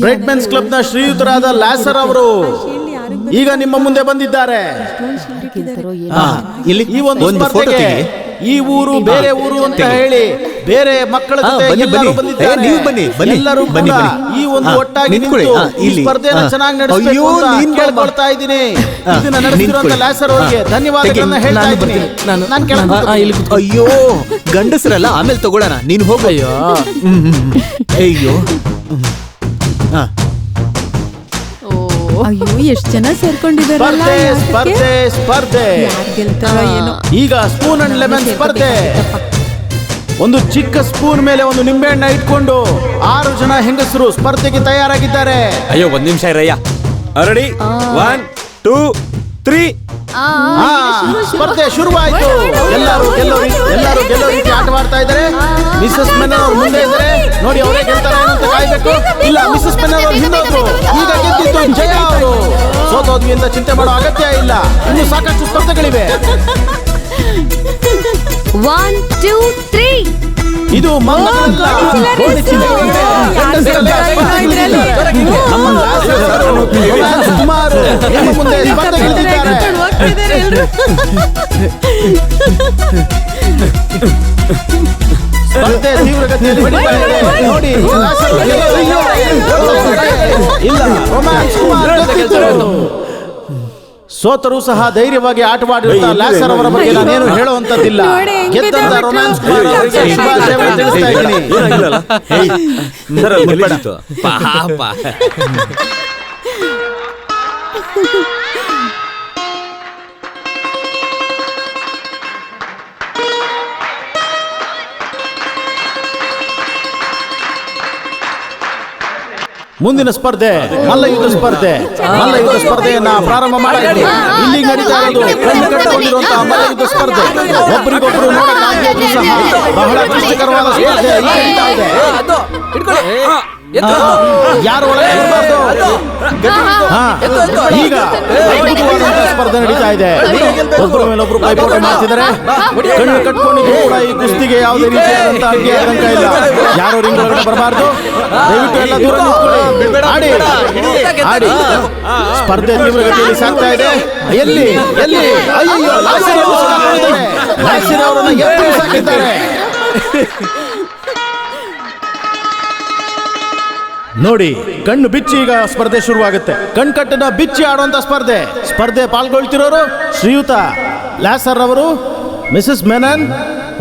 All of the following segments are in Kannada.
ಬ್ರೇಕ್ ಮೆನ್ಸ್ ಕ್ಲಬ್ ನ ಶ್ರೀಯುತರಾದ ಲ್ಯಾಸರ್ ಅವರು ಈಗ ನಿಮ್ಮ ಮುಂದೆ ಬಂದಿದ್ದಾರೆ. ಈ ಒಂದು ಸ್ಪರ್ಧೆಗೆ ಈ ಊರು ಬೇರೆ ಊರು ಅಂತ ಹೇಳಿ ಬೇರೆ ಮಕ್ಕಳ ಜೊತೆ ಎಲ್ಲರೂ ಬಂದಿದ್ದಾರೆ. ಎಲ್ಲರೂ ಕೂಡ ಈ ಒಂದು ಒಟ್ಟಾಗಿ ನಿಂತು ಈ ಸ್ಪರ್ಧೆಯನ್ನು ಚೆನ್ನಾಗಿ ನಡೆಸಬೇಕು ಅಂತ ಕೇಳ್ಕೊಳ್ತಾ ಇದ್ದೀನಿ. ಇದನ್ನ ನಡೆಸಿರುವಂತ ಲ್ಯಾಸರ್ ಅವರಿಗೆ ಧನ್ಯವಾದಗಳನ್ನ ಹೇಳ್ತಾ ಇದ್ದೀನಿ. ಅಯ್ಯೋ ಗಂಡಸರಲ್ಲ, ಆಮೇಲೆ ತಗೊಳ್ಳೋಣ, ನೀನು ಹೋಗಯ್ಯೋ. ಅಯ್ಯೋ ಅಯ್ಯೋ ಎಷ್ಟು ಜನ ಸೇರ್ಕೊಂಡಿದಾರಲ್ಲ. ಸ್ಪರ್ಧೆ ಸ್ಪರ್ಧೆ ಈಗ ಸ್ಪೂನ್ ಅಂಡ್ ಲೆಮನ್ ಸ್ಪರ್ಧೆ. ಒಂದು ಚಿಕ್ಕ ಸ್ಪೂನ್ ಮೇಲೆ ಒಂದು ನಿಂಬೆಹಣ್ಣ ಇಟ್ಕೊಂಡು 6 ಜನ ಹೆಂಗಸರು ಸ್ಪರ್ಧೆಗೆ ತಯಾರಾಗಿದ್ದಾರೆ. ಅಯ್ಯೋ ಒಂದ್ ನಿಮಿಷ ಇರಯ್ಯ. ರೆಡಿ 1 2 3. ಸ್ಪರ್ಧೆ ಶುರುವಾಯಿತು. ಎಲ್ಲರೂ ಗೆಲ್ಲೋ ರೀತಿ ಆಟವಾಡ್ತಾ ಇದ್ದಾರೆ. ಮಿಸಸ್ ಮೆನನ್ ಅವರು ಮುಂದೆ ಇದ್ದಾರೆ. ನೋಡಿ ಅವರೇ ಗೆಲ್ತಾರೆ ಅಂತ ಕಾಯ್ಬೇಕು. ಇಲ್ಲ, ಮಿಸಸ್ ಮೆನನ್ ಅವರು ಹಿಂದೋದ್ರು. ಈಗ ಗೆದ್ದಿದ್ದು ಜಯ ಅವರು. ಸೋತೋದ್ವಿ ಅಂತ ಚಿಂತೆ ಮಾಡೋ ಅಗತ್ಯ ಇಲ್ಲ, ಇನ್ನು ಸಾಕಷ್ಟು ಸ್ಪರ್ಧೆಗಳಿವೆ. 1 2 3. ಇದು ಕುಮಾರ್ ಮುಂದೆ ಸ್ಪರ್ಧೆಗಳಿದ್ದಾರೆ. ಸ್ಪರ್ಧೆ ತೀವ್ರಗತಿಯಲ್ಲಿ ನೋಡಿ. ಇಲ್ಲ, ರೊಮ್ಯಾನ್ಸ್ ಕುಮಾರ್ ಸೋತರೂ ಸಹ ಧೈರ್ಯವಾಗಿ ಆಟವಾಡಿರುತ್ತಾ ಲ್ಯಾಸರ್ ಅವರ ಬಗ್ಗೆ ನಾನೇನು ಹೇಳುವಂತದ್ದಿಲ್ಲ. ಗೆದ್ದಂತ ರೊಮ್ಯಾನ್ಸ್ ಕುಮಾರ್ ಅವರಿಗೆ ಶುಭಾಶಯವನ್ನು ತಿಳಿಸ್ತಾ ಇದ್ದೀನಿ. ಮುಂದಿನ ಸ್ಪರ್ಧೆ ಮಲ್ಲಯುದ್ಧ ಸ್ಪರ್ಧೆ. ಮಲ್ಲಯುದ್ಧ ಸ್ಪರ್ಧೆಯನ್ನ ಪ್ರಾರಂಭ ಮಾಡಿದ್ವಿ. ಇಲ್ಲಿ ನಡೀತಾ ಇರೋದು ಕಣ್ಣು ಕಟ್ಟಿಕೊಂಡಿರುವಂತಹ ಮಲ್ಲಯುದ್ಧ ಸ್ಪರ್ಧೆ. ಒಬ್ಬರಿಗೊಬ್ಬರು ನೋಡಕ್ಕಾಗದೇ ಸಹ ಬಹಳ ಕಷ್ಟಕರವಾದ ಸ್ಪರ್ಧೆ ನಡೀತಾ ಇದೆ. ಯಾರು ಒಳಗೆ ಬರಬಾರ್ದು. ಈಗ ಅದ್ಭುತವಾದಂತಹ ಸ್ಪರ್ಧೆ ನಡೀತಾ ಇದೆ. ಒಬ್ಬರ ಮೇಲೊಬ್ರು ಪೈಪೋಟ ಮಾಡ್ತಿದ್ದಾರೆ. ಕಣ್ಣು ಕಟ್ಕೊಂಡಿದ್ರು ಕೂಡ ಈ ಕುಸ್ತಿಗೆ ಯಾವುದೇ ರೀತಿಯಾದಂತಹ ಆತಂಕ ಇಲ್ಲ. ಯಾರು ರಿಂಗ್ ಒಳಗಡೆ ಬರಬಾರ್ದು. ದಯವಿಟ್ಟು ಎಲ್ಲ ದೂರ ನಿಂತ್ಕೊಳ್ಳಿ. ಆಡಿ. ಸ್ಪರ್ಧೆ ತೀವ್ರಗತಿಯಲ್ಲಿ ಸಾಗ್ತಾ ಇದೆ. ಎಲ್ಲಿ ಅಯ್ಯೋ ಲ್ಯಾಸರ್ ಅವರನ್ನ ಎತ್ತು ಸಾಕಿದ್ದಾರೆ. ನೋಡಿ, ಕಣ್ಣು ಬಿಚ್ಚಿ ಈಗ ಸ್ಪರ್ಧೆ ಶುರುವಾಗುತ್ತೆ. ಕಣ್ಕಟ್ಟನ್ನ ಬಿಚ್ಚಿ ಆಡುವಂತ ಸ್ಪರ್ಧೆ ಪಾಲ್ಗೊಳ್ತಿರೋರು ಶ್ರೀಯುತ ಲ್ಯಾಸರ್ ಅವರು, ಮಿಸಸ್ ಮೆನನ್,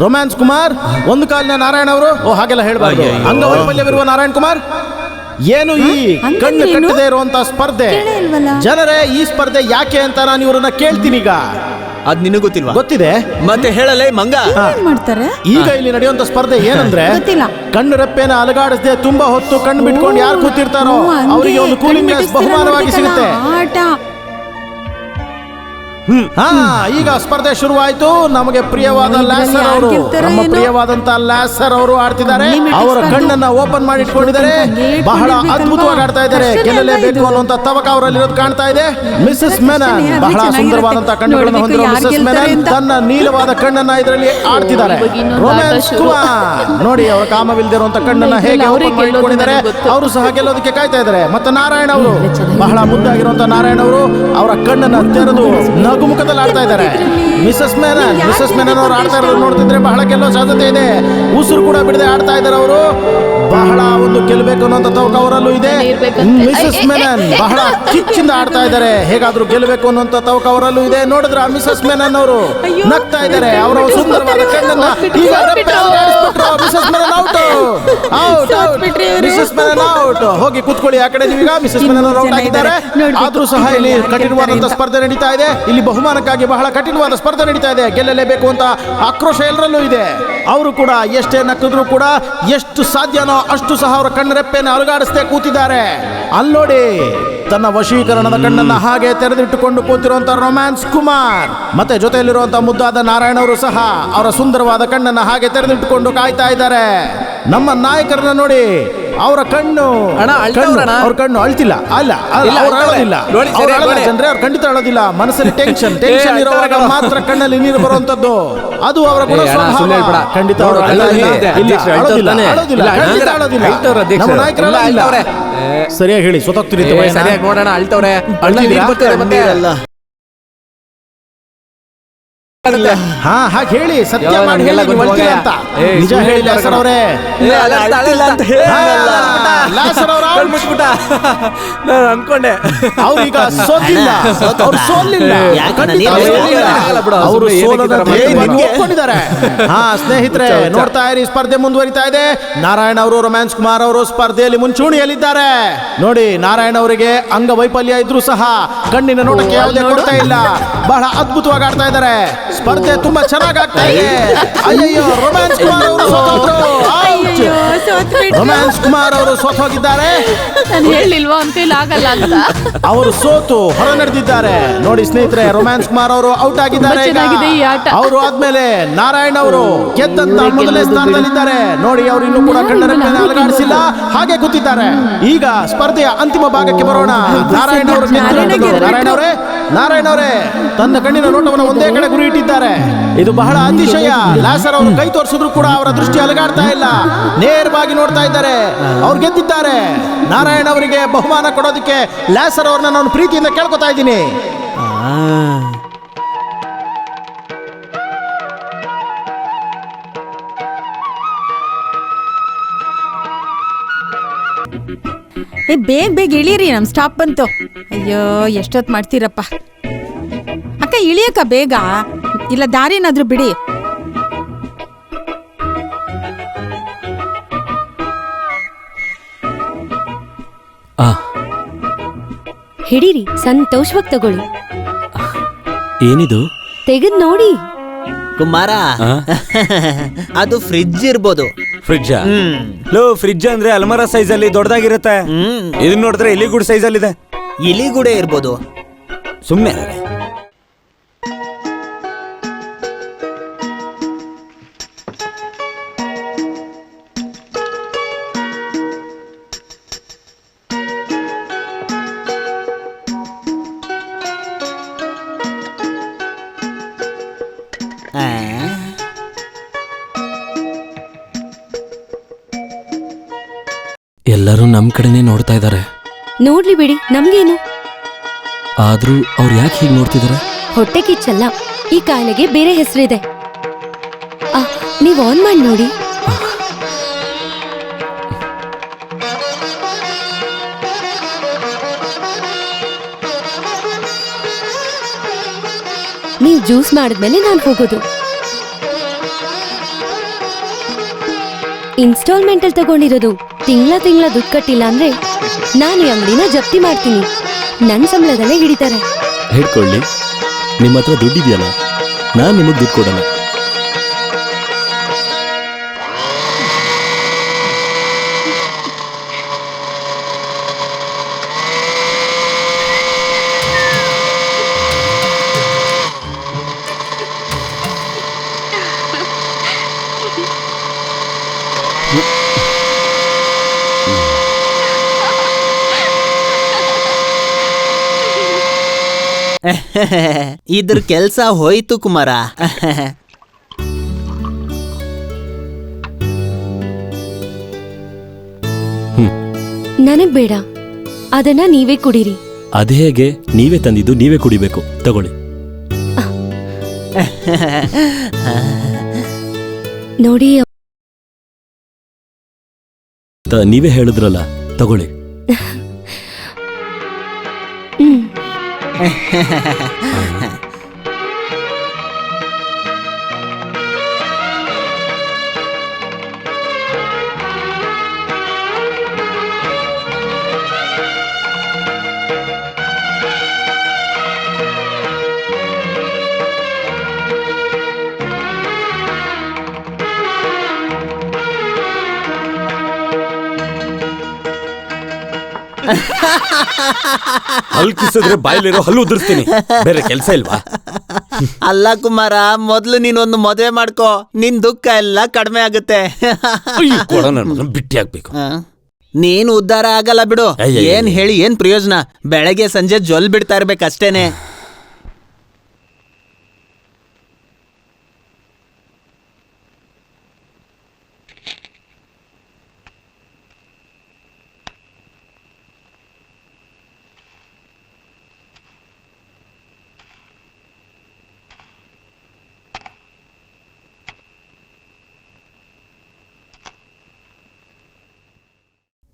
ರೊಮ್ಯಾನ್ಸ್ ಕುಮಾರ್, ಒಂದು ಕಾಲಿನ ನಾರಾಯಣ ಅವರು. ಹಾಗೆಲ್ಲ ಹೇಳ್ಬಾರ್ದು. ಅಂಗವೈಫಲ್ಯವಿರುವ ನಾರಾಯಣ್ ಕುಮಾರ್. ಏನು ಈ ಕಣ್ಣು ಕಟ್ಟದೇ ಇರುವಂತ ಸ್ಪರ್ಧೆ? ಜನರೇ, ಈ ಸ್ಪರ್ಧೆ ಯಾಕೆ ಅಂತ ನಾನು ಇವ್ರನ್ನ ಕೇಳ್ತೀನಿ. ಈಗ ಅದ್ ನಿನಗೆ ಗೊತ್ತಿಲ್ವಾ? ಗೊತ್ತಿದೆ, ಮತ್ತೆ ಹೇಳಲೇ ಮಂಗ. ಈಗ ಇಲ್ಲಿ ನಡೆಯುವಂತ ಸ್ಪರ್ಧೆ ಏನಂದ್ರೆ, ಕಣ್ಣು ರೆಪ್ಪೆನ ಅಲಗಾಡಿಸದೆ ತುಂಬಾ ಹೊತ್ತು ಕಣ್ಣು ಬಿಟ್ಕೊಂಡು ಯಾರು ಕೂತಿರ್ತಾರೋ ಅವರಿಗೆ ಒಂದು ಕೂಲಿಂಗ್ ಗ್ಲಾಸ್ ಬಹುಮಾನವಾಗಿ ಸಿಗುತ್ತೆ. ಈಗ ಸ್ಪರ್ಧೆ ಶುರುವಾಯಿತು. ನಮಗೆ ಪ್ರಿಯವಾದ ಲ್ಯಾಸರ್ ಅವರು, ನಮ್ಮ ಪ್ರಿಯವಾದಂತ ಲ್ಯಾಸರ್ ಅವರು ಆಡ್ತಿದ್ದಾರೆ. ಅವರ ಕಣ್ಣನ್ನ ಓಪನ್ ಮಾಡಿ ಇಟ್ಕೊಂಡಿದ್ದಾರೆ. ಬಹಳ ಅದ್ಭುತವಾಗಿ ಆಡ್ತಾ ಇದ್ದಾರೆ. ಗೆಲ್ಲಲೇಬೇಕು ಅನ್ನುವಂತ ತವಕ ಅವರಲ್ಲಿರೋದು ಕಾಣ್ತಾ ಇದೆ. ಮಿಸಸ್ ಮೆನನ್ ಬಹಳ ಸುಂದರವಾದಂತಹ ಕಣ್ಣುಗಳನ್ನು ಹೊಂದಿರುವ ಮಿಸಸ್ ಮೆನನ್ ತನ್ನ ನೀಲವಾದ ಕಣ್ಣನ್ನ ಇದರಲ್ಲಿ ಆಡ್ತಿದ್ದಾರೆ. ರೊಮ್ಯಾನ್ಸ್ ಕುಮಾರ್ ನೋಡಿ, ಅವರ ಕಾಮವಿಲ್ಲದಿರುವಂತ ಕಣ್ಣನ್ನ ಹೇಗೆ ಓಪನ್ ಮಾಡಿ ಇಟ್ಕೊಂಡಿದ್ದಾರೆ. ಅವರು ಸಹ ಗೆಲ್ಲೋದಕ್ಕೆ ಕಾಯ್ತಾ ಇದ್ದಾರೆ. ಮತ್ತೆ ನಾರಾಯಣ ಅವರು, ಬಹಳ ಮುದ್ದಾಗಿರುವಂತ ನಾರಾಯಣ ಅವರು, ಅವರ ಕಣ್ಣನ್ನ ತೆರೆದು ನಗುಮುಖದಲ್ಲಿ ಆಡ್ತಾ ಇದ್ದಾರೆ. ಮಿಸಸ್ ಮೆನನ್ ಅವರು ಆಡ್ತಾ ಇರೋದು ನೋಡ್ತಿದ್ರೆ ಬಹಳ ಗೆಲ್ಲೋ ಸಾಧ್ಯತೆ ಇದೆ. ಉಸಿರು ಕೂಡ ಬಿಡದೆ ಆಡ್ತಾ ಇದ್ದಾರೆ ಅವರು. ಬಹಳ ಒಂದು ಗೆಲ್ಲಬೇಕು ಅನ್ನೋಂಥ ತವಕ ಅವರಲ್ಲೂ ಇದೆ. ಮಿಸಸ್ ಮೆನನ್ ಬಹಳ ಕಿಚ್ಚಿಂದ ಆಡ್ತಾ ಇದ್ದಾರೆ. ಹೇಗಾದ್ರೂ ಗೆಲ್ಲಬೇಕು ಅನ್ನೋಂಥ ತವಕ ಅವರಲ್ಲೂ ಇದೆ. ನೋಡಿದ್ರ ಮಿಸಸ್ ಮೆನನ್ ಅವರು ನಗ್ತಾ ಇದ್ದಾರೆ. ಅವರ ಸುಂದರವಾದ ಕಣ್ಣನ್ನ Mrs Menon out. Mrs Menon out. ಹೋಗಿ ಕೂತ್ಕೊಳ್ಳಿ ಆ ಕಡೆ. ನೀವೀಗ ಮಿಸಸ್ ಮೆನನ್ ಅವರು ಔಟ್ ಆಗಿದ್ದಾರೆ. ಆದ್ರೂ ಸಹ ಇಲ್ಲಿ ಕಠಿಣವಾದಂತಹ ಸ್ಪರ್ಧೆ ನಡೀತಾ ಇದೆ. ಇಲ್ಲಿ ಬಹುಮಾನಕ್ಕಾಗಿ ಬಹಳ ಕಠಿಣವಾದ ಸ್ಪರ್ಧೆ ನಡೀತಾ ಇದೆ. ಗೆಲ್ಲಲೇಬೇಕು ಅಂತ ಆಕ್ರೋಶ ಎಲ್ಲರಲ್ಲೂ ಇದೆ. ಅವರು ಕೂಡ ಎಷ್ಟೇ ನಕ್ಕಿದ್ರು ಕೂಡ ಎಷ್ಟು ಸಾಧ್ಯನೋ ಅಷ್ಟು ಸಹ ಅವರ ಕಣ್ಣರೆಪ್ಪೆನ ಅಲುಗಾಡಿಸದೆ ಕೂತಿದ್ದಾರೆ. ಅಲ್ಲೋಡಿ, ತನ್ನ ವಶೀಕರಣದ ಕಣ್ಣನ್ನ ಹಾಗೆ ತೆರೆದಿಟ್ಟುಕೊಂಡು ಕೂತಿರುವಂತ ರೊಮ್ಯಾನ್ಸ್ ಕುಮಾರ್ ಮತ್ತೆ ಜೊತೆಯಲ್ಲಿರುವಂತಹ ಮುದ್ದಾದ ನಾರಾಯಣ ಅವರು ಸಹ ಅವರ ಸುಂದರವಾದ ಕಣ್ಣನ್ನ ಹಾಗೆ ತೆರೆದಿಟ್ಟುಕೊಂಡು ಕಾಯ್ತಾ ಇದ್ದಾರೆ. ನಮ್ಮ ನಾಯಕರನ್ನ ನೋಡಿ, ಅವರ ಕಣ್ಣು ಅಣ್ಣ, ಅಳ್ತವ್ರಣ್ಣ. ಅವ್ರ ಕಣ್ಣು ಅಳ್ತಿಲ್ಲ. ಅಲ್ಲ ಇಲ್ಲ, ಅವ್ರು ಅಳ್ತವ್ರೆ. ಅಳೋದಿಲ್ಲ. ನೋಡಿ, ಅವ್ರು ಸರಿ, ಅಳಲ್ಲ ನೋಡಿ. ಜನರೇ, ಅವ್ರು ಖಂಡಿತ ಅಳೋದಿಲ್ಲ. ಮನಸ್ಸಲ್ಲಿ ಟೆನ್ಷನ್ ಇರುವಾಗ ಅಳ್ತವ್ರೆ. ಮಾತ್ರ ಕಣ್ಣಲ್ಲಿ ನೀರು ಬರುವಂತದ್ದು. ಅದು ಅವರ ಗುಣ ಏ, ಅಣ್ಣ, ಸ್ವಭಾವ. ಸುಳ್ಳು ಹೇಳ್ಬೇಡ. ಖಂಡಿತ ನೋಡು, ಅವ್ರು ಅಳೋದಿಲ್ಲ. ಅಳ್ತವ್ರೆ. ಇಲ್ಲ, ಅಧ್ಯಕ್ಷರು ಅಳೋದಿಲ್ಲ, ಅಳ್ತವ್ರೆ. ಅಳೋದಿಲ್ಲ, ಇಲ್ಲ, ಖಂಡಿತ ಅಳ್ತವ್ರೆ. ಅಳೋದಿಲ್ಲ. ಅಳ್ತವ್ರೆ, ಅಧ್ಯಕ್ಷರು. ನಮ್ಮ ನಾಯಕರು ಇಲ್ಲ, ಅಳೋದಿಲ್ಲ. ಅಳ್ತವ್ರೆ. ಸರಿಯಾಗಿ ಹೇಳಿ, ಸೊತ್ತೋಗ್ತಿರಿ ಸರಿಯಾಗಿ ನೋಡೋಣ, ಅಳ್ತವ್ರೆ. ಅಳ್ತಿದ್ದೀರಾ? ಕಣ್ಣೀರಲ್ಲ. ಹಾ ಹಾಗೆ ಹೇಳಿ, ಸತ್ಯ ಯೋ, ಮಾಡಿ ನಮ್ಗೆಲ್ಲ ಹೇಳಿ, ನೀವು ಗೊತ್ತು ಅಳ್ತೀರಾ ಹೋಗಯ್ಯ. ಅಂತ. ಏ, ನಿಜ ಸುಳ್ಳು ಹೇಳಿ ಹೇಳ್ತಾರೆ ಲಾಸರ್ ಕಣೋ. ಅವರೇ. ಅಳ್ತಿಲ್ಲ ಅಂತ ಹೇಳಲ್ಲ. ಲಾಸರ್ ಅವರ ಕಣ್ಮುಚ್ಬಿಟ್ಟ. ನಾನು ಅನ್ಕೊಂಡೆ. ಅವ್ರೀಗ ಸೋತಿಲ್ಲ, ಅವ್ರು ಸೋಲಿಲ್ಲ. ಯಾಕೆ ಖಂಡಿತ ನೀನು ಅವ್ರು ಸೋಲಿಲ್ಲ? ಸೋಲಿಲ್ಲ. ಆಗಲ್ಲ ಬಿಡು, ಅವರು ಸುಮ್ನೆ ಸೋಲದ ಏನಕ್ಕೆ ಈ ತರ ಧೈರ್ಯವನ್ನು ಮಾಡ್ತೀಯ? ಒಪ್ಕೊಂಡಿದ್ದಾರೆ. ಹಾ ಸ್ನೇಹಿತರೆ, ನೋಡ್ತಾ ಇರಿ, ಸ್ಪರ್ಧೆ ಮುಂದುವರಿತಾ ಇದೆ. ನಾರಾಯಣ್ ಅವರು, ರೊಮ್ಯಾನ್ಸ್ ಕುಮಾರ್ ಅವರು ಸ್ಪರ್ಧೆಯಲ್ಲಿ ಮುಂಚೂಣಿಯಲ್ಲಿದ್ದಾರೆ. ನೋಡಿ, ನಾರಾಯಣ್ ಅವರಿಗೆ ಅಂಗವೈಫಲ್ಯ ಇದ್ರೂ ಸಹ ಕಣ್ಣಿನ ನೋಟಕ್ಕೆ ಯಾವುದೇ ಕೊಡ್ತಾ ಇಲ್ಲ. ಬಹಳ ಅದ್ಭುತವಾಗಿ ಆಡ್ತಾ ಇದ್ದಾರೆ. ಸ್ಪರ್ಧೆ ತುಂಬಾ ಚೆನ್ನಾಗಿ ಆಗ್ತಾ ಇದೆ. ಅಯ್ಯಯ್ಯೋ, ರೊಮ್ಯಾನ್ಸ್ ಕುಮಾರ್ ಅವರು ಸೋತೋದ್ರು. ಅಯ್ಯೋ, ಸೋತ್ಬಿಟ್ರು. ರೊಮ್ಯಾನ್ಸ್ ಕುಮಾರ್ ಅವರು ಸೋತ್ ಹೋಗಿದ್ದಾರೆ. ನಾನು ಹೇಳಿಲ್ವಾ ಅವ್ನ ಕೈಲಿ ಆಗಲ್ಲ ಅಂತ. ಅವರು ಸೋತು ಹೊರ ನಡೆದಿದ್ದಾರೆ. ನೋಡಿ ಸ್ನೇಹಿತರೆ, ರೊಮ್ಯಾನ್ಸ್ ಕುಮಾರ್ ಅವರು ಔಟ್ ಆಗಿದ್ದಾರೆ. ತುಂಬಾ ಚೆನ್ನಾಗಿದೆ ಈ ಆಟ. ಅವರು ಆದ್ಮೇಲೆ ನಾರಾಯಣ್ ಅವರು ಗೆದ್ದಂತ ಮೊದಲನೇ ಸ್ಥಾನದಲ್ಲಿದ್ದಾರೆ. ನೋಡಿ, ಅವರು ಇನ್ನೂ ಕೂಡ ಕಣ್ಣರೆಪ್ಪೆಯನ್ನು ಅಲುಗಾಡಿಸಿಲ್ಲ, ಹಾಗೆ ಕೂತಿದ್ದಾರೆ. ಈಗ ಸ್ಪರ್ಧೆಯ ಅಂತಿಮ ಭಾಗಕ್ಕೆ ಬರೋಣ. ನಾರಾಯಣ್ ಅವರು ನಾರಾಯಣ್ ಅವರೇ ತನ್ನ ಕಣ್ಣಿನ ನೋಟವನ್ನು ಒಂದೇ ಕಡೆ ಗುರಿ ಇಟ್ಟಿದ್ದಾರೆ. ಇದು ಬಹಳ ಅತಿಶಯ. ಲಾಸರ್ ಅವರು ಕೈ ತೋರಿಸಿದ್ರು ಕೂಡ ಅವರ ದೃಷ್ಟಿ ಅಲುಗಾಡ್ತಾ ಇಲ್ಲ, ನೇರವಾಗಿ ನೋಡ್ತಾ ಇದ್ದಾರೆ. ಅವ್ರು ಗೆದ್ದಿದ್ದಾರೆ. ನಾರಾಯಣ್ ಅವರಿಗೆ ಬಹುಮಾನ ಕೊಡೋದಕ್ಕೆ ಲಾಸರ್ ಅವ್ರನ್ನ ನಾನು ಪ್ರೀತಿಯಿಂದ ಕೇಳ್ಕೊತಾ ಇದ್ದೀನಿ. ಏ, ಬೇಗ ಬೇಗ ಇಳೀರಿ, ನಮ್ ಸ್ಟಾಪ್ ಬಂತು. ಅಯ್ಯೋ, ಎಷ್ಟೊತ್ತು ಮಾಡ್ತೀರಪ್ಪ. ಅಕ್ಕ, ಇಳಿಯಕ್ಕ ಬೇಗ, ಇಲ್ಲ ದಾರಿನಾದ್ರೂ ಬಿಡಿ. ಹಿಡೀರಿ, ಸಂತೋಷವಾಗಿ ತಗೊಳ್ಳಿ. ಏನಿದು? ತೆಗೆದ್ ನೋಡಿ. ಕುಮಾರ, ಅದು ಫ್ರಿಡ್ಜ್ ಇರ್ಬೋದು. ಫ್ರಿಡ್ಜ್? ಲೋ, ಫ್ರಿಡ್ಜ್ ಅಂದ್ರೆ ಅಲ್ಮರ ಸೈಜ್ ಅಲ್ಲಿ ದೊಡ್ಡದಾಗಿರುತ್ತೆ. ಇದನ್ನ ನೋಡಿದ್ರೆ ಇಲಿಗೂಡ್ ಸೈಜ್ ಅಲ್ಲಿ ಇದೆ. ಇಲಿಗೂಡೆ ಇರ್ಬೋದು. ಸುಮ್ನೆ ಎಲ್ಲರೂ ನಮ್ ಕಡೆನೆ ನೋಡ್ತಾ ಇದ್ದಾರೆ. ನೋಡ್ಲಿ ಬಿಡಿ, ನಮ್ಗೇನು. ಆದ್ರೂ ಅವ್ರು ಯಾಕೆ ಹೀಗೆ ನೋಡ್ತಿದಾರೆ? ಹೊಟ್ಟೆ ಕಿಚ್ಚಲ್ಲ, ಈ ಕಾಯಿಲೆಗೆ ಬೇರೆ ಹೆಸರಿದೆ. ನೀವ್ ಆನ್ ಮಾಡಿ ನೋಡಿ. ನೀವ್ ಜ್ಯೂಸ್ ಮಾಡಿದ್ಮೇಲೆ ನಾನು ಹೋಗೋದು. ಇನ್ಸ್ಟಾಲ್ಮೆಂಟ್ ಅಲ್ಲಿ ತಗೊಂಡಿರೋದು. ತಿಂಗಳ ದುಡ್ಡು ಕಟ್ಟಿಲ್ಲ ಅಂದ್ರೆ ನಾನು ಈ ಅಂಗಡಿನ ಜಪ್ತಿ ಮಾಡ್ತೀನಿ. ನನ್ ಸಂಬಳದಲ್ಲೇ ಹಿಡಿತಾರೆ. ಹೇಳ್ಕೊಳ್ಳಿ, ನಿಮ್ಮ ಹತ್ರ ದುಡ್ಡಿದೆಯಲ್ಲ, ನಾನ್ ನಿಮಗ್ ದುಡ್ಡು ಕೊಡಲ್ಲ. ಇದ್ರ ಕೆಲ್ಸ ಹೋಯ್ತು ಕುಮಾರ. ನನಗ್ ಬೇಡ, ಅದನ್ನ ನೀವೇ ಕುಡೀರಿ. ಅದೇ ಹೇಗೆ? ನೀವೇ ತಂದಿದ್ದು ನೀವೇ ಕುಡಿಬೇಕು. ತಗೊಳ್ಳಿ. ನೋಡಿ, ನೀವೇ ಹೇಳಿದ್ರಲ್ಲ, ತಗೊಳ್ಳಿ. ಹಲ್ಕಿಸಿದ್ರೆ ಬಾಯಲ್ಲಿರೋ ಹಲ್ಲು ಉದುರಿಸ್ತೀನಿ. ಬೇರೆ ಕೆಲಸ ಇಲ್ವಾ? ಅಲ್ಲ ಕುಮಾರ, ಮೊದ್ಲು ನೀನೊಂದು ಮದುವೆ ಮಾಡ್ಕೋ, ನಿನ್ ದುಃಖ ಎಲ್ಲ ಕಡಿಮೆ ಆಗುತ್ತೆ. ಅಯ್ಯೋ, ಕೊಡ ನನ್ ಮಗನ್ ಬಿಟ್ಟಿ ಹಾಕ್ಬೇಕು. ನೀನ್ ಉದ್ಧಾರ ಆಗಲ್ಲ ಬಿಡು. ಏನ್ ಹೇಳಿ ಏನ್ ಪ್ರಯೋಜನ? ಬೆಳಗ್ಗೆ ಸಂಜೆ ಜೊಲ್ ಬಿಡ್ತಾ ಇರ್ಬೇಕಷ್ಟೇನೆ.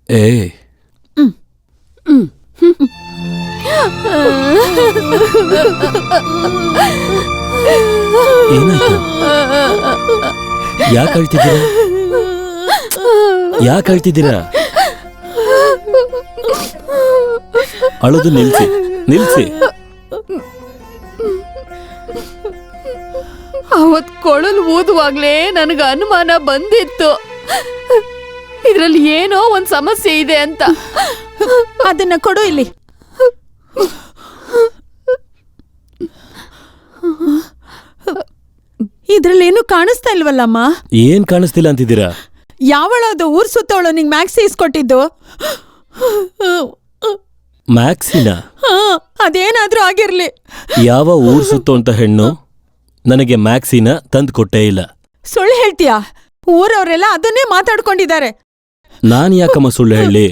ಏ ಏನಾಯ್ತು? ಯಾಕೆ ಅಳ್ತಿದ್ದೀರಾ? ಯಾಕೆ ಅಳ್ತಿದ್ದೀರಾ? ಅಳೋದು ನಿಲ್ಸಿ, ನಿಲ್ಸಿ. ಅವತ್ ಕೊಳಲು ಊದುವಾಗ್ಲೇ ನನಗ ಅನುಮಾನ ಬಂದಿತ್ತು, ಇದ್ರಲ್ಲಿ ಏನೋ ಒಂದ್ ಸಮಸ್ಯೆ ಇದೆ ಅಂತ. ಅದನ್ನ ಕೊಡು ಇಲ್ಲಿ. ಇದ್ರಲ್ಲೇನು ಕಾಣಿಸ್ತಾ ಇಲ್ವಲ್ಲಮ್ಮ? ಏನ್ ಕಾಣಿಸ್ತಿಲ್ಲ ಅಂತಿದ್ದೀರಾ? ಯಾವಳದು ಊರ್ ಸುತ್ತವಳು ನಿಂಗ್ ಮ್ಯಾಕ್ಸಿ ಇಸ್ಕೊಟ್ಟಿದ್ದು? ಮ್ಯಾಕ್ಸಿನ? ಅದೇನಾದ್ರೂ ಆಗಿರ್ಲಿ. ಯಾವ ಊರ್ ಸುತ್ತೋಂತ ಹೆಣ್ಣು ನನಗೆ ಮ್ಯಾಕ್ಸಿನ ತಂದು ಕೊಟ್ಟೇ ಇಲ್ಲ. ಸುಳ್ಳು ಹೇಳ್ತೀಯಾ? ಊರವರೆಲ್ಲ ಅದನ್ನೇ ಮಾತಾಡ್ಕೊಂಡಿದ್ದಾರೆ. ನಾನ್ ಯಾಕಮ್ಮ ಸುಳ್ಳು ಹೇಳಿ?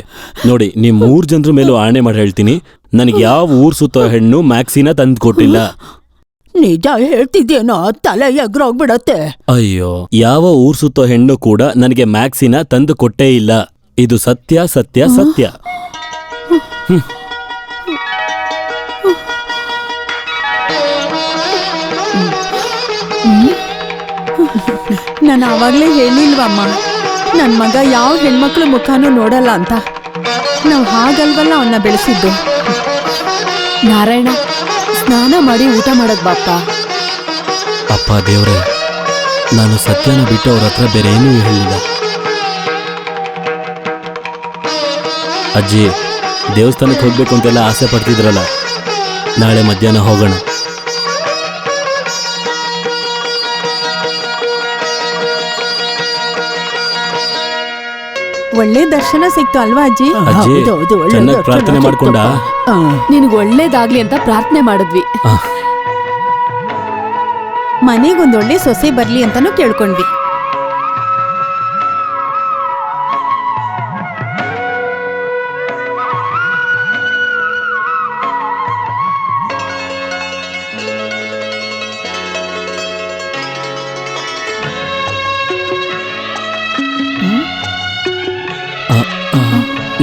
ನೋಡಿ, ನಿಮ್ 3 ಜನರ ಮೇಲೂ ಆಣೆ ಮಾಡಿ ಹೇಳ್ತೀನಿ, ನನಗೆ ಯಾವ ಊರ್ ಸುತ್ತೋ ಹೆಣ್ಣು ಮ್ಯಾಕ್ಸಿನ ತಂದು ಕೊಟ್ಟಿಲ್ಲ. ನಿಜ ಹೇಳ್ತಿದ್ಯೇನೋ? ತಲೆ ಎಗ್ರೋಗ್ಬಿಡತ್ತೆ. ಅಯ್ಯೋ, ಯಾವ ಊರ್ ಸುತ್ತೋ ಹೆಣ್ಣು ಕೂಡ ನನಗೆ ಮ್ಯಾಕ್ಸಿನ ತಂದು ಕೊಟ್ಟೇ ಇಲ್ಲ. ಇದು ಸತ್ಯ, ಸತ್ಯ, ಸತ್ಯ. ನಾನು ಆವಾಗ್ಲೇ ಹೇಳಿಲ್ವಮ್ಮ, ನನ್ ಮಗ ಯಾವ ಹೆಣ್ಮಕ್ಳು ಮುಖಾನೂ ನೋಡಲ್ಲ ಅಂತ. ನಾವ್ ಹಾಗಲ್ವಲ್ಲ ಅವನ್ನ ಬೆಳೆಸಿದ್ದು. ನಾರಾಯಣ, ಸ್ನಾನ ಮಾಡಿ ಊಟ ಮಾಡಕ್ ಬಾಪ್ಪ. ಅಪ್ಪ ದೇವ್ರೆ, ನಾನು ಸತ್ಯನ ಬಿಟ್ಟು ಅವ್ರ ಹತ್ರ ಬೇರೆ ಏನೂ ಹೇಳಿಲ್ಲ. ಅಜ್ಜಿ, ದೇವಸ್ಥಾನಕ್ಕೆ ಹೋಗ್ಬೇಕು ಅಂತೆಲ್ಲ ಆಸೆ ಪಡ್ತಿದ್ರಲ್ಲ, ನಾಳೆ ಮಧ್ಯಾಹ್ನ ಹೋಗೋಣ. ಒಳ್ಳೆ ದರ್ಶನ ಸಿಕ್ತು ಅಲ್ವಾ ಅಜ್ಜಿ? ಅಜ್ಜಿ, ಚೆನ್ನಾಗಿ ಪ್ರಾರ್ಥನೆ ಮಾಡ್ಕೊಂಡ? ನಿನ್ಗ್ ಒಳ್ಳೇದಾಗ್ಲಿ ಅಂತ ಪ್ರಾರ್ಥನೆ ಮಾಡಿದ್ವಿ. ಮನೆಗೊಂದೊಳ್ಳೆ ಸೊಸೆ ಬರ್ಲಿ ಅಂತಾನು ಕೇಳ್ಕೊಂಡ್ವಿ.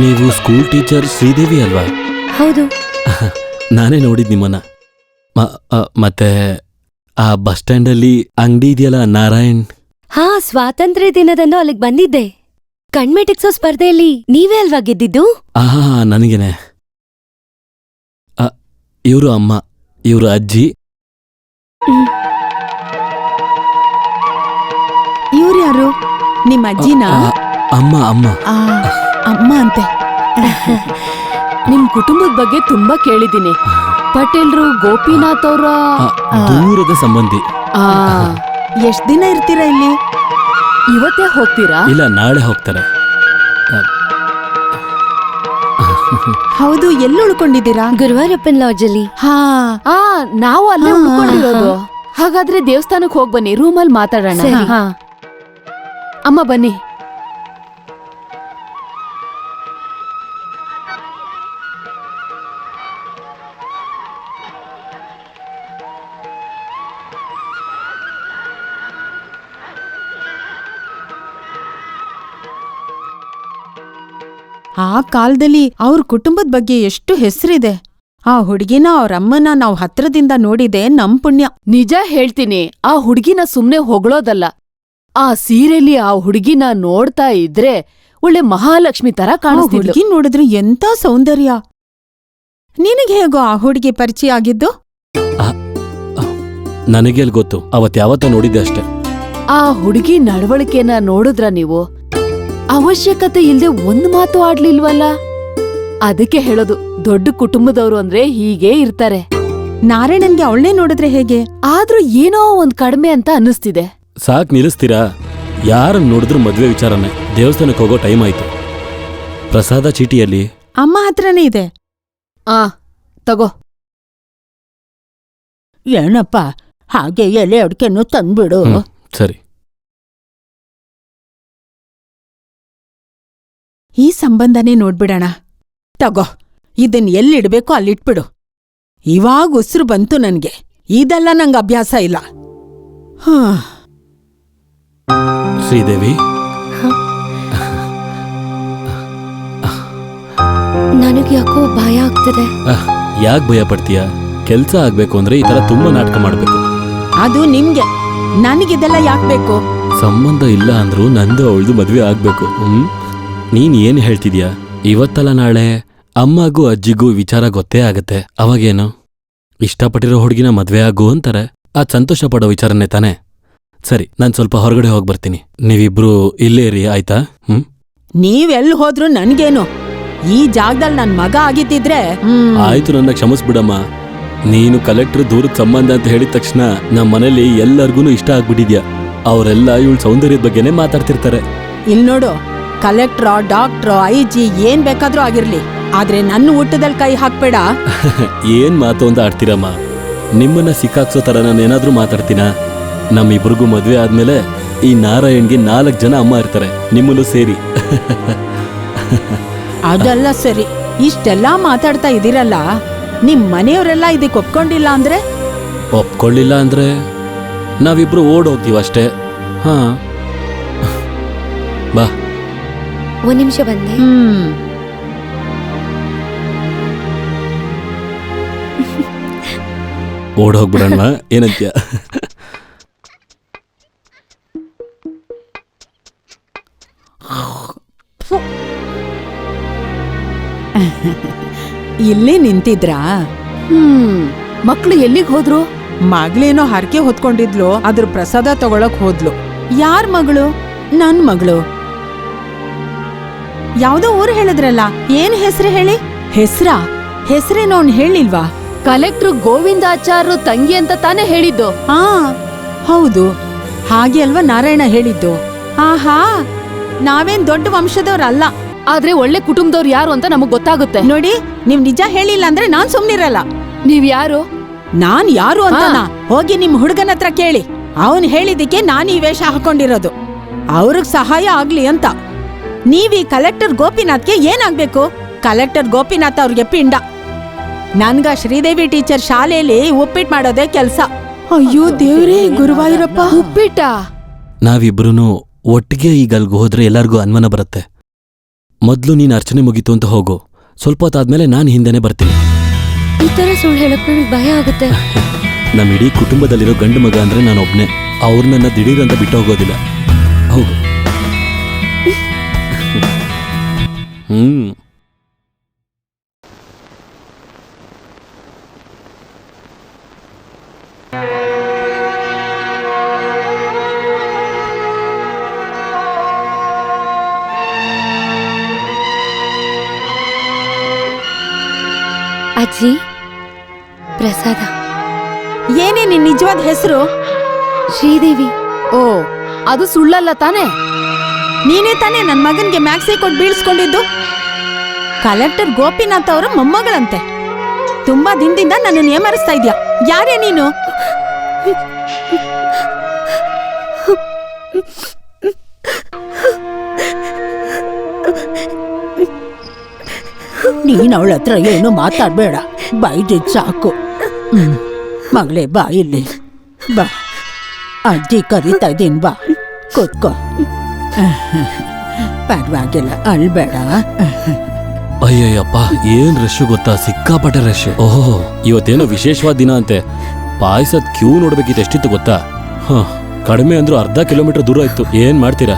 ನೀವು ಸ್ಕೂಲ್ ಟೀಚರ್ ಶ್ರೀದೇವಿ ಅಲ್ವಾ? ಹೌದು. ನಾನೇ ನೋಡಿದ್ ನಿಮ್ಮನ್ನ. ಮತ್ತೆ ಆ ಬಸ್ ಸ್ಟ್ಯಾಂಡಲ್ಲಿ ಅಂಗಡಿ ಇದೆಯಲ್ಲ, ನಾರಾಯಣ್. ಹಾ, ಸ್ವಾತಂತ್ರ್ಯ ದಿನದಂದು ಅಲ್ಲಿಗೆ ಬಂದಿದ್ದೆ. ಕಣ್ಮೆಟಿಕ್ಸೋ ಸ್ಪರ್ಧೆಯಲ್ಲಿ ನೀವೇ ಅಲ್ವಾ ಗೆದ್ದಿದ್ದು? ನನಗೇನೆ. ಇವರು ಅಮ್ಮ, ಇವರು ಅಜ್ಜಿ. ಇವ್ರು ಯಾರು? ನಿಮ್ಮ ಅಜ್ಜಿನಾ? ಅಮ್ಮ. ಅಮ್ಮ ಅಮ್ಮ ಅಂತೆ. ನಿಮ್ ಕುಟುಂಬದ ಬಗ್ಗೆ ತುಂಬಾ ಕೇಳಿದೀನಿ. ಪಟೇಲ್ರು, ಗೋಪಿನಾಥ್ ಅವರ ದೂರದ ಸಂಬಂಧಿ. ಎಷ್ಟ್ ದಿನ ಇರ್ತೀರಾ ಇಲ್ಲಿ? ಇವತ್ತೇ ಹೋಗ್ತೀರಾ? ಇಲ್ಲ, ನಾಳೆ ಹೋಗ್ತಾರೆ. ಹೌದು, ಎಲ್ಲಿ ಉಳ್ಕೊಂಡಿದ್ದೀರಾ? ಗುರುವಾರಪ್ಪನ್ ಲಾಡ್ಜಲ್ಲಿ. ಹಾ, ನಾವು ಅಲ್ಲೇ ಉಳ್ಕೊಂಡಿರೋದು. ಹಾಗಾದ್ರೆ ದೇವಸ್ಥಾನಕ್ಕೆ ಹೋಗ್ ಬನ್ನಿ, ರೂಮಲ್ಲಿ ಮಾತಾಡೋಣ. ಸರಿ. ಹಾ, ಅಮ್ಮ ಬನ್ನಿ. ಆ ಕಾಲದಲ್ಲಿ ಅವ್ರ ಕುಟುಂಬದ ಬಗ್ಗೆ ಎಷ್ಟು ಹೆಸರಿದೆ. ಆ ಹುಡುಗಿನ ಅವ್ರ ಅಮ್ಮನ ನಾವು ಹತ್ರದಿಂದ ನೋಡಿದೆ, ನಮ್ ಪುಣ್ಯ. ನಿಜ ಹೇಳ್ತೀನಿ, ಆ ಹುಡುಗಿನ ಸುಮ್ನೆ ಹೊಗಳೋದಲ್ಲ. ಆ ಸೀರೆಲಿ ಆ ಹುಡುಗಿನ ನೋಡ್ತಾ ಇದ್ರೆ ಒಳ್ಳೆ ಮಹಾಲಕ್ಷ್ಮಿ ತರ ಕಾಣಿಸ್ತಿದ್ಲು. ಹುಡುಗಿ ನೋಡಿದ್ರೆ ಎಂತ ಸೌಂದರ್ಯ. ನಿನಗೆ ಹೇಗೋ ಆ ಹುಡುಗಿ ಪರಿಚಯ ಆಗಿದ್ದು? ನನಗೆಲ್ ಗೊತ್ತು, ಅವತ್ ಯಾವತ್ತ ನೋಡಿದ್ದೆ ಅಷ್ಟೆ. ಆ ಹುಡುಗಿ ನಡವಳಿಕೆನ ನೋಡಿದ್ರ ನೀವು? ಅವಶ್ಯಕತೆ ಇಲ್ದೆ ಒಂದ್ ಮಾತು ಆಡ್ಲಿಲ್ವಲ್ಲ. ಅದಕ್ಕೆ ಹೇಳೋದು, ದೊಡ್ಡ ಕುಟುಂಬದವ್ರು ಅಂದ್ರೆ ಹೀಗೇ ಇರ್ತಾರೆ. ನಾರಾಯಣನ್ಗೆ ಅವಳನ್ನೇ ನೋಡಿದ್ರೆ ಹೇಗೆ? ಆದ್ರೂ ಏನೋ ಒಂದ್ ಕಡಿಮೆ ಅಂತ ಅನ್ನಿಸ್ತಿದೆ. ಸಾಕ್ ನಿಲ್ಲಿಸ್ತೀರಾ? ಯಾರನ್ನ ನೋಡಿದ್ರು ಮದ್ವೆ ವಿಚಾರನೆ. ದೇವಸ್ಥಾನಕ್ಕೆ ಹೋಗೋ ಟೈಮ್ ಆಯ್ತು. ಪ್ರಸಾದ ಚೀಟಿಯಲ್ಲಿ ಅಮ್ಮ ಹತ್ರನೇ ಇದೆ. ಆ ತಗೋ. ಏನಪ್ಪ, ಹಾಗೆ ಎಲೆ ಅಡ್ಕೆನು ತಂದ್ಬಿಡು. ಸರಿ. ಈ ಸಂಬಂಧನೇ ನೋಡ್ಬಿಡೋಣ. ತಗೋ, ಇದನ್ ಎಲ್ಲಿಡ್ಬೇಕೋ ಅಲ್ಲಿಟ್ಬಿಡು. ಇವಾಗ ಉಸಿರು ಬಂತು ನನ್ಗೆ. ಇದೆಲ್ಲ ನಂಗೆ ಅಭ್ಯಾಸ ಇಲ್ಲ. ಶ್ರೀದೇವಿ, ನನಗೆ ಯಾಕೋ ಭಯ ಆಗ್ತದೆ. ಯಾಕೆ ಭಯ ಪಡ್ತೀಯ? ಕೆಲ್ಸ ಆಗ್ಬೇಕು ಅಂದ್ರೆ ಈ ತರ ತುಂಬಾ ನಾಟಕ ಮಾಡ್ಬೇಕು. ಅದು ನಿಮ್ಗೆ, ನನಗಿದೆಲ್ಲ ಯಾಕೆ ಬೇಕು? ಸಂಬಂಧ ಇಲ್ಲ ಅಂದ್ರೂ ನಂದು ಅವಳ್ದು ಮದ್ವೆ ಆಗ್ಬೇಕು. ನೀನ್ ಏನ್ ಹೇಳ್ತಿದ್ಯಾ? ಇವತ್ತಲ್ಲ ನಾಳೆ ಅಮ್ಮಗೂ ಅಜ್ಜಿಗೂ ವಿಚಾರ ಗೊತ್ತೇ ಆಗತ್ತೆ. ಅವಾಗೇನು? ಇಷ್ಟಪಟ್ಟಿರೋ ಹುಡುಗಿನ ಮದ್ವೆ ಆಗು ಅಂತಾರೆ. ಅದ್ ಸಂತೋಷ ಪಡೋ ವಿಚಾರನೇ ತಾನೆ. ಸರಿ, ನಾನ್ ಸ್ವಲ್ಪ ಹೊರಗಡೆ ಹೋಗಿ ಬರ್ತೀನಿ. ನೀವಿಬ್ರು ಇಲ್ಲೇ ಇರಿ, ಆಯ್ತಾ? ನೀವೆಲ್ಲಿ ಹೋದ್ರು ನನ್ಗೇನು? ಈ ಜಾಗದಲ್ಲಿ ನನ್ ಮಗ ಆಗಿದ್ದಿದ್ರೆ ಆಯ್ತು, ನನ್ನ ಕ್ಷಮಿಸ್ಬಿಡಮ್ಮ. ನೀನು ಕಲೆಕ್ಟರ್ ದೂರದ ಸಂಬಂಧ ಅಂತ ಹೇಳಿದ ತಕ್ಷಣ ನಮ್ಮ ಮನೇಲಿ ಎಲ್ಲರಿಗೂ ಇಷ್ಟ ಆಗ್ಬಿಟ್ಟಿದ್ಯಾ. ಅವರೆಲ್ಲ ಇವಳ ಸೌಂದರ್ಯದ ಬಗ್ಗೆನೇ ಮಾತಾಡ್ತಿರ್ತಾರೆ. ಇಲ್ ನೋಡು, ಕಲೆಕ್ಟ್ರ, ಡಾಕ್ಟ್ರ, ಐಜಿ ಏನ್ ಬೇಕಾದ್ರೂ ಆಗಿರ್ಲಿ, ಆದ್ರೆ ನನ್ನ ಊಟದಲ್ಲಿ ಕೈ ಹಾಕ್ಬೇಡ. ಏನ್ ಮಾತು ಅಂತ ಆಡ್ತೀರಮ್ಮ? ನಿಮ್ಮನ್ನ ಸಿಕ್ಕಾಕ್ಸೋ ತರ ನಾನೇನಾದ್ರೂ ಮಾತಾಡ್ತೀನಾ? ನಮ್ಮಿಬ್ರಿಗೂ ಮದ್ವೆ ಆದ್ಮೇಲೆ ಈ ನಾರಾಯಣ್ಗೆ 4 ಜನ ಅಮ್ಮ ಇರ್ತಾರೆ, ನಿಮ್ಮನ್ನು ಸೇರಿ. ಅದೆಲ್ಲ ಸರಿ. ಇಷ್ಟೆಲ್ಲಾ ಮಾತಾಡ್ತಾ ಇದೀರಲ್ಲ, ನಿಮ್ ಮನೆಯವರೆಲ್ಲ ಇದಕ್ಕೆ ಒಪ್ಕೊಂಡಿಲ್ಲ ಅಂದ್ರೆ? ಒಪ್ಕೊಳ್ಳಿಲ್ಲ ಅಂದ್ರೆ ನಾವಿಬ್ರು ಓಡೋಗ್ತೀವಷ್ಟೇ. ಹಾ, ಬಾ. 1 ನಿಮಿಷ ಬಂದೆ. ಓಡೋಗ್ಬಿಡೋಣ, ಏನಂತ್ಯ? ಇಲ್ಲೇ ನಿಂತಿದ್ರಾ? ಮಕ್ಳು ಎಲ್ಲಿಗ್ ಹೋದ್ರು? ಮಗಳೇನೋ ಹರಕೆ ಹೊತ್ಕೊಂಡಿದ್ಲು, ಅದ್ರ ಪ್ರಸಾದ ತಗೊಳಕ್ ಹೋದ್ಲು. ಯಾರ್ ಮಗಳು? ನನ್ ಮಗಳು. ಯಾವ್ದೋ ಊರು ಹೇಳಿದ್ರಲ್ಲ, ಏನ್ ಹೆಸ್ರು ಹೇಳಿ? ಹೆಸ್ರೇನೋ ಅವ್ನ್ ಹೇಳಿಲ್ವಾ? ಕಲೆಕ್ಟ್ರು ಗೋವಿಂದಾಚಾರ್ರು ತಂಗಿ ಅಂತ ತಾನೇ ಹೇಳಿದ್ದು. ಹಾ ಹೌದು, ಹಾಗೆ ಅಲ್ವಾ ನಾರಾಯಣ ಹೇಳಿದ್ದು. ಆಹಾ, ನಾವೇನ್ ದೊಡ್ಡ ವಂಶದವ್ರಲ್ಲ. ಆದ್ರೆ ಒಳ್ಳೆ ಕುಟುಂಬದವ್ರು ಯಾರು ಅಂತ ನಮಗ್ ಗೊತ್ತಾಗುತ್ತೆ. ನೋಡಿ, ನೀವ್ ನಿಜ ಹೇಳಿಲ್ಲ ಅಂದ್ರೆ ನಾನ್ ಸುಮ್ನಿರಲ್ಲ. ನೀವ್ ಯಾರು? ನಾನ್ ಯಾರು ಅಂತನಾ? ಹೋಗಿ ನಿಮ್ ಹುಡುಗನ ಹತ್ರ ಕೇಳಿ. ಅವನ್ ಹೇಳಿದಕ್ಕೆ ನಾನ್ ಈ ವೇಷ ಹಾಕೊಂಡಿರೋದು, ಅವ್ರಿಗ್ ಸಹಾಯ ಆಗ್ಲಿ ಅಂತ. ನೀವ್ ಈ ಕಲೆಕ್ಟರ್ ಗೋಪಿನಾಥ್ಗೆ ಏನಾಗ್ಬೇಕು? ಕಲೆಕ್ಟರ್ ಗೋಪಿನಾಥ್ ಅವ್ರಿಗೆ ಪಿಂಡ. ನನ್ಗ ಶ್ರೀದೇವಿ ಟೀಚರ್ ಶಾಲೆಯಲ್ಲಿ ಉಪ್ಪಿಟ್ಟು ಮಾಡೋದೇ ಕೆಲ್ಸ. ಅಯ್ಯೋ ದೇವ್ರೇ, ಗುರುವಾಯೂರಪ್ಪ. ಉಪ್ಪಿಟ್ಟ? ನಾವಿಬ್ರು ಒಟ್ಟಿಗೆ ಈಗ ಅಲ್ಗೆ ಹೋದ್ರೆ ಎಲ್ಲರಿಗೂ ಅನುಮಾನ ಬರುತ್ತೆ. ಮೊದ್ಲು ನೀನ್ ಅರ್ಚನೆ ಮುಗೀತು ಅಂತ ಹೋಗು, ಸ್ವಲ್ಪ ಹೊತ್ತಾದ್ಮೇಲೆ ನಾನು ಹಿಂದೆನೆ ಬರ್ತೀನಿ. ಈ ತರ ಸುಳ್ಳು ಹೇಳಕ್ ನನಗೆ ಭಯ ಆಗುತ್ತೆ. ನಮ್ಮ ಇಡೀ ಕುಟುಂಬದಲ್ಲಿರೋ ಗಂಡು ಮಗ ಅಂದ್ರೆ ನಾನೊಬ್ನೇ. ಅವ್ರು ನನ್ನ ದಿಢೀರ್ ಅಂತ ಬಿಟ್ಟು ಹೋಗೋದಿಲ್ಲ. ಹೋಗು. ಅಜ್ಜಿ, ಪ್ರಸಾದ. ಏನೇ ನಿನ್ ನಿಜವಾದ ಹೆಸರು? ಶ್ರೀದೇವಿ. ಓ, ಅದು ಸುಳ್ಳಲ್ಲ ತಾನೇ? ನೀನೇ ತಾನೇ ನನ್ ಮಗನ್ಗೆ ಮ್ಯಾಕ್ಸಿ ಕೊಟ್ಟು ಬೀಳ್ಸ್ಕೊಂಡಿದ್ದು? ಕಲೆಕ್ಟರ್ ಗೋಪಿನಾಥ್ ಅವರ ಮೊಮ್ಮಗಳಂತೆ. ತುಂಬಾ ದಿನದಿಂದ ನನ್ನನ್ನು ಏಮರಿಸ್ತಾ ಇದ್ಯಾ. ಯಾರೇ ನೀನು? ನೀನ್ ಅವಳ ಹತ್ರ ಏನು ಮಾತಾಡ್ಬೇಡ, ಬೈದಿದ್ ಸಾಕು. ಮಗಳೇ, ಬಾ ಇಲ್ಲಿ ಬಾ. ಅಜ್ಜಿ ಕರೀತಾ ಇದ್ದೀನಿ, ಬಾ ಕೂತ್ಕೋ. ಪರವಾಗಿಲ್ಲ, ಅಳ್ಬೇಡ. ಅಯ್ಯಯ್ಯಪ್ಪ, ಏನ್ ರಶ್ ಗೊತ್ತಾ? ಸಿಕ್ಕಾಪಟ್ಟೆ ರಶ್. ಓಹೋ, ಇವತ್ತೇನೋ ವಿಶೇಷವಾದ ದಿನ ಅಂತೆ. ಪಾಯಸದ ಕ್ಯೂ ನೋಡ್ಬೇಕಿತ್ತು. ಎಷ್ಟಿತ್ತು ಗೊತ್ತಾ? ಕಡಿಮೆ ಅಂದ್ರೂ 1/2 ಕಿಲೋಮೀಟರ್ ದೂರ ಇತ್ತು. ಏನ್ ಮಾಡ್ತೀರಾ?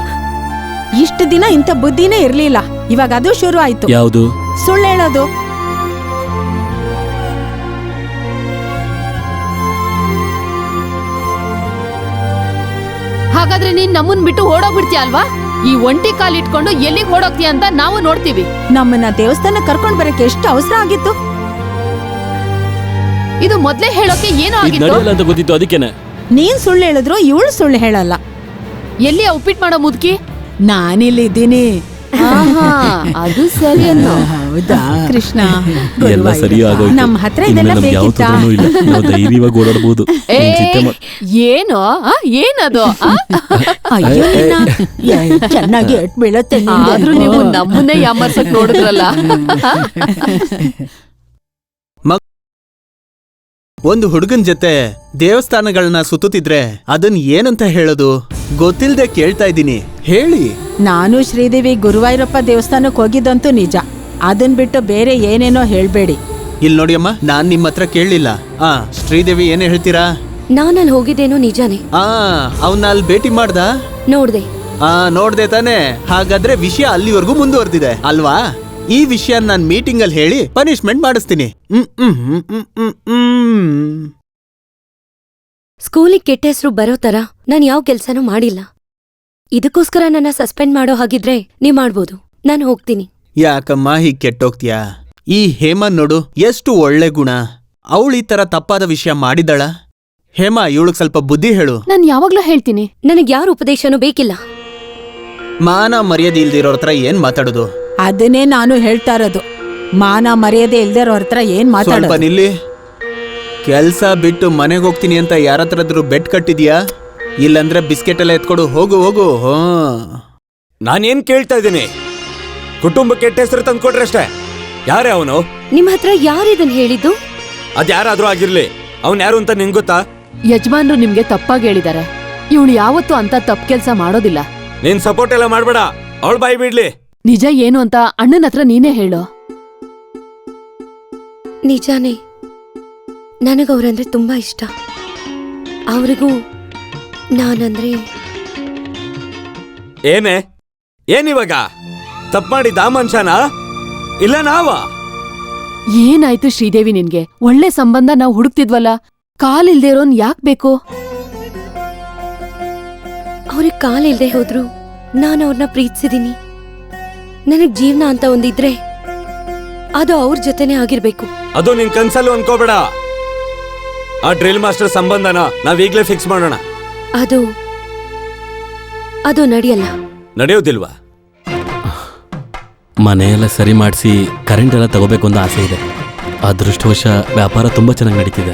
ಇಷ್ಟು ದಿನ ಇಂಥ ಬುದ್ಧಿನೇ ಇರ್ಲಿಲ್ಲ, ಇವಾಗ ಅದು ಶುರು ಆಯ್ತು. ಯಾವುದು? ಸುಳ್ಳು ಹೇಳೋದು. ಹಾಗಾದ್ರೆ ನೀನ್ ನಮ್ಮನ್ ಬಿಟ್ಟು ಓಡೋಗ್ಬಿಡ್ತೀಯ ಅಲ್ವಾ? ಈ ಒಂಟಿ ಕಾಲ್ ಇಟ್ಕೊಂಡು ಎಲ್ಲಿಗೆ ಓಡೋಗ್ತೀಯ ಅಂತ ನಾವು ನೋಡ್ತೀವಿ. ನಮ್ಮನ್ನ ದೇವಸ್ಥಾನ ಕರ್ಕೊಂಡ್ ಬರಕ್ಕೆ ಎಷ್ಟು ಅವಸರ ಆಗಿತ್ತು. ಇದು ಮೊದ್ಲೇ ಹೇಳೋಕೆ ಏನೋ ಇದು ಆಗಿತ್ತು. ನಡೆಯಲ್ಲ ಅಂತ ಗೊತ್ತಿತ್ತು ಅದಕ್ಕೇನೆ. ನೀನ್ ಸುಳ್ಳು ಹೇಳಿದ್ರು ಇವಳು ಸುಳ್ಳು ಹೇಳಲ್ಲ. ಎಲ್ಲಿ ಆ ಉಪ್ಪಿಟ್ಟು ಮಾಡೋ ಮುದುಕಿ? ನಾನಿಲ್ಲಿದ್ದೀನಿ. ಆಹಾ, ಅದು ಸರಿ ಅನ್ನೋ. ಹೌದಾ ಕೃಷ್ಣ, ಎಲ್ಲ ಸರಿ ಆಗೋಯ್ತು. ನಮ್ಮ ಹತ್ರ ಇನ್ನು ಇದೆಲ್ಲ ನಮ್ಗೆ ಯಾವ ಬೇಕಿತ್ತಾ? ತೊಂದ್ರೆನೂ ಇಲ್ಲ. ನಾವು ಧೈರ್ಯವಾಗಿ ಓಡಾಡ್ಬೋದು. ಏ, ನಿನ್ ಚಿಂತೆ ಮಾಡ್- ಏನೋ ಏನದು? ಅಯ್ಯೋ ನಿನ್ನ. ಚೆನ್ನಾಗಿ ಎಟ್ ಬೀಳತ್ತೆ ನಿಂಗೆ. ಆದ್ರೂ ನೀವು ನಮ್ಮನ್ನೇ ಯಾಮರ್ಸಕ್ ನೋಡಿದ್ರಲ್ಲ. ಒಂದು ಹುಡುಗನ್ ಜೊತೆ ದೇವಸ್ಥಾನಗಳನ್ನ ಸುತ್ತುತ್ತಿದ್ರೆ ಅದನ್ ಏನಂತ ಹೇಳೋದು ಗೊತ್ತಿಲ್ದೆ ಕೇಳ್ತಾ ಇದ್ದೀನಿ, ಹೇಳಿ. ನಾನು ಶ್ರೀದೇವಿ ಗುರುವಾಯೂರಪ್ಪ ದೇವಸ್ಥಾನಕ್ಕೆ ಹೋಗಿದ್ದಂತೂ ನಿಜ. ಅದನ್ ಬಿಟ್ಟು ಬೇರೆ ಏನೇನೋ ಹೇಳ್ಬೇಡಿ. ಇಲ್ಲಿ ನೋಡಿ ಅಮ್ಮ, ನಾನ್ ನಿಮ್ಮ ಹತ್ರ ಕೇಳಲಿಲ್ಲ. ಶ್ರೀದೇವಿ ಏನ್ ಹೇಳ್ತೀರಾ? ನಾನಲ್ಲಿ ಹೋಗಿದ್ದೇನೋ ನಿಜಾನೇ. ಅವನ್ನ ಅಲ್ಲಿ ಭೇಟಿ ಮಾಡ್ದ? ನೋಡ್ದೆ. ನೋಡ್ದೆ ತಾನೆ. ಹಾಗಾದ್ರೆ ವಿಷಯ ಅಲ್ಲಿವರೆಗೂ ಮುಂದುವರೆದಿದೆ ಅಲ್ವಾ? ಈ ವಿಷಯ ನಾನ್ ಮೀಟಿಂಗ್ ಅಲ್ಲಿ ಹೇಳಿ ಪನಿಷ್ಮೆಂಟ್ ಮಾಡಿಸ್ತೀನಿ. ಸ್ಕೂಲಿಗೆ ಕೆಟ್ಟ ಹೆಸರು ಬರೋ ತರ ನಾನು ಯಾವ ಕೆಲ್ಸನೂ ಮಾಡಿಲ್ಲ. ಇದಕ್ಕೋಸ್ಕರ ನನ್ನ ಸಸ್ಪೆಂಡ್ ಮಾಡೋ ಹಾಗಿದ್ರೆ ನೀವ್ ಮಾಡ್ಬೋದು. ನಾನು ಹೋಗ್ತೀನಿ. ಯಾಕಮ್ಮ ಹೀಗ್ ಕೆಟ್ಟೋಗ್ತೀಯಾ? ಈ ಹೇಮನ್ ನೋಡು, ಎಷ್ಟು ಒಳ್ಳೆ ಗುಣ. ಅವಳು ಈ ತರ ತಪ್ಪಾದ ವಿಷಯ ಮಾಡಿದಳ? ಹೇಮಾ, ಇವಳಿಗೆ ಸ್ವಲ್ಪ ಬುದ್ಧಿ ಹೇಳು. ನಾನ್ ಯಾವಾಗ್ಲೂ ಹೇಳ್ತೀನಿ. ನನಗ್ ಯಾರ ಉಪದೇಶನೂ ಬೇಕಿಲ್ಲ. ಮಾನ ಮರ್ಯಾದೆ ಇಲ್ದಿರೋರ್ ಹತ್ರ ಏನ್ ಮಾತಾಡೋದು? ಅದನ್ನೇ ನಾನು ಹೇಳ್ತಾ ಇರೋದು. ಮಾನ ಮರ್ಯಾದೆ ಇಲ್ದಿರೋ ಹತ್ರ ಏನ್ ಸ್ವಲ್ಪ ಮಾತಾಡೋದು? ನಿಲ್ಲಿ. ಕೆಲ್ಸ ಬಿಟ್ಟು ಮನೆಗೆ ಹೋಗ್ತೀನಿ ಅಂತ ಯಾರತ್ರಾದ್ರೂ ಬೆಟ್ ಕಟ್ಟಿದ್ಯಾ? ಇಲ್ಲಂದ್ರೆ ಬಿಸ್ಕೆಟ್ ಎಲ್ಲ ಎತ್ಕೊಡು. ಹೋಗು ಹೋಗು. ನಾನೇನ್ ಕೇಳ್ತಾ ಇದ್ದೀನಿ? ಕುಟುಂಬ ಕೆಟ್ಟ ಹೆಸರು ತಂದ್ಕೊಟ್ರೆ ಅಷ್ಟೇ. ಯಾರೇ ಅವನು? ನಿಮ್ ಹತ್ರ ಯಾರಿದನ್ ಹೇಳಿದ್ದು? ಅದ್ಯಾರಾದ್ರೂ ಆಗಿರ್ಲಿ, ಅವನ್ ಯಾರು ಅಂತ ನಿಂಗ್ ಗೊತ್ತಾ? ಯಜಮಾನ್ರು ನಿಮ್ಗೆ ತಪ್ಪಾಗಿ ಹೇಳಿದಾರೆ. ಇವಳು ಯಾವತ್ತೂ ಅಂತ ತಪ್ಪು ಕೆಲ್ಸ ಮಾಡೋದಿಲ್ಲ. ನೀನ್ ಸಪೋರ್ಟ್ ಎಲ್ಲ ಮಾಡ್ಬೇಡ, ಅವಳು ಬಾಯಿ ಬಿಡ್ಲಿ. ನಿಜ ಏನು ಅಂತ ಅಣ್ಣನ ಹತ್ರ ನೀನೇ ಹೇಳು. ನಿಜಾನೇ, ನನಗವ್ರಂದ್ರೆ ತುಂಬಾ ಇಷ್ಟ. ಅವ್ರಿಗೂ ನಾನಂದ್ರೆ ಏನೇ ಏನಿವಾಗ? ತಪ್ಪು ಮಾಡಿದ ಆ ಮನುಷ್ಯನ ಇಲ್ಲ ನಾವ? ಏನಾಯ್ತು ಶ್ರೀದೇವಿ ನಿನ್ಗೆ? ಒಳ್ಳೆ ಸಂಬಂಧ ನಾವು ಹುಡುಕ್ತಿದ್ವಲ್ಲ, ಕಾಲಿಲ್ದೇ ಇರೋನ್ ಯಾಕ್ ಬೇಕು? ಅವ್ರಿಗೆ ಕಾಲಿಲ್ದೆ ಹೋದ್ರು ನಾನು ಅವ್ರನ್ನ ಪ್ರೀತಿಸಿದೀನಿ. ನನಗ್ ಜೀವನ ಅಂತ ಒಂದಿದ್ರೆ ಅದು ಅವ್ರ ಜೊತೆನೆ ಆಗಿರ್ಬೇಕು. ಅದು ನಿನ್ ಕನ್ಸಲ್ಲೂ ಅನ್ಕೋಬೇಡ. ಆ ಡ್ರಿಲ್ ಮಾಸ್ಟರ್ ಸಂಬಂಧನ ನಾವೀಗ್ಲೇ ಫಿಕ್ಸ್ ಮಾಡೋಣ. ಅದು ನಡೆಯಲ್ಲ. ನಡೆಯೋದಿಲ್ವಾ? ಮನೆಯೆಲ್ಲ ಸರಿ ಮಾಡಿಸಿ ಕರೆಂಟ್ ಎಲ್ಲ ತಗೋಬೇಕು ಅಂತ ಆಸೆ ಇದೆ. ಅದೃಷ್ಟವಶ ವ್ಯಾಪಾರ ತುಂಬಾ ಚೆನ್ನಾಗಿ ನಡೀತಿದೆ.